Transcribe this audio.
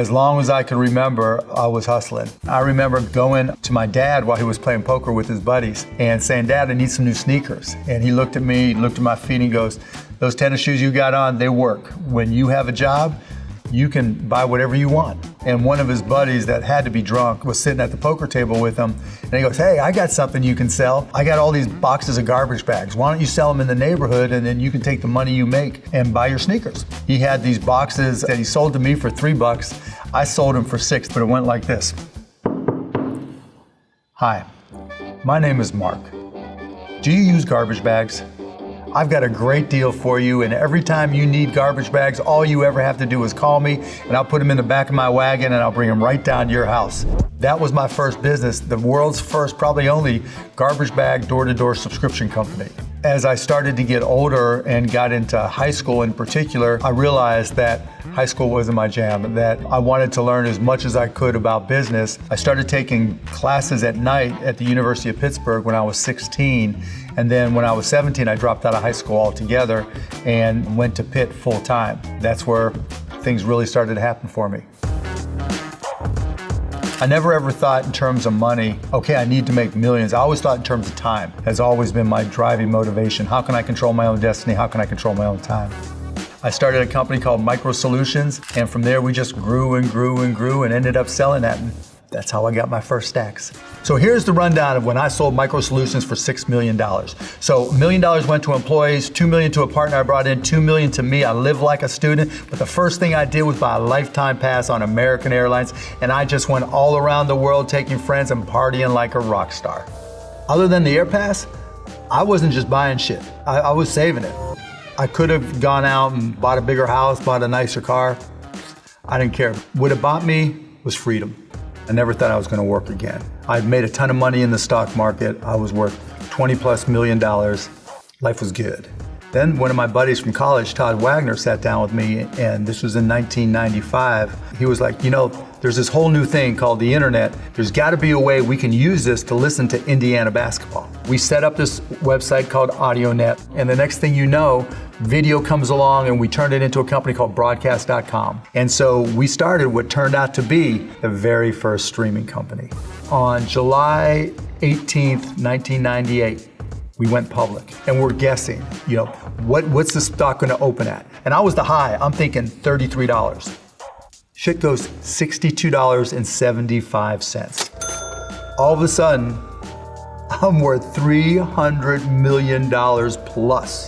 As long as I can remember, I was hustling. I remember going to my dad while he was playing poker with his buddies and saying, "Dad, I need some new sneakers." And he looked at me, looked at my feet, and he goes, "Those tennis shoes you got on, they work. When you have a job, you can buy whatever you want." And one of his buddies that had to be drunk was sitting at the poker table with him, and he goes, "Hey, I got something you can sell. I got all these boxes of garbage bags. Why don't you sell them in the neighborhood, and then you can take the money you make and buy your sneakers?" He had these boxes that he sold to me for $3. I sold them for $6, but it went like this. "Hi, my name is Mark. Do you use garbage bags? I've got a great deal for you, and every time you need garbage bags, all you ever have to do is call me, and I'll put them in the back of my wagon, and I'll bring them right down to your house." That was my first business, the world's first, probably only, garbage bag door-to-door subscription company. As I started to get older and got into high school in particular, I realized that high school wasn't my jam, that I wanted to learn as much as I could about business. I started taking classes at night at the University of Pittsburgh when I was 16. And then when I was 17, I dropped out of high school altogether and went to Pitt full time. That's where things really started to happen for me. I never ever thought in terms of money, okay, I need to make millions. I always thought in terms of time. Has always been my driving motivation. How can I control my own destiny? How can I control my own time? I started a company called Micro Solutions, and from there we just grew and grew and grew and ended up selling that. And that's how I got my first stacks. So here's the rundown of when I sold Micro Solutions for $6 million. So $1 million went to employees, $2 million to a partner I brought in, $2 million to me. I live like a student, but the first thing I did was buy a lifetime pass on American Airlines, and I just went all around the world taking friends and partying like a rock star. Other than the Air Pass, I wasn't just buying shit. I was saving it. I could have gone out and bought a bigger house, bought a nicer car. I didn't care. What it bought me was freedom. I never thought I was going to work again. I'd made a ton of money in the stock market. I was worth $20+ million. Life was good. Then one of my buddies from college, Todd Wagner, sat down with me, and this was in 1995. He was like, "You know, there's this whole new thing called the internet. There's got to be a way we can use this to listen to Indiana basketball." We set up this website called AudioNet, and the next thing you know, video comes along, and we turned it into a company called broadcast.com. And so we started what turned out to be the very first streaming company. On July 18th, 1998, we went public, and we're guessing, you know, what's the stock gonna open at? And I was the high, I'm thinking $33. Shit goes $62.75. All of a sudden, I'm worth $300 million plus.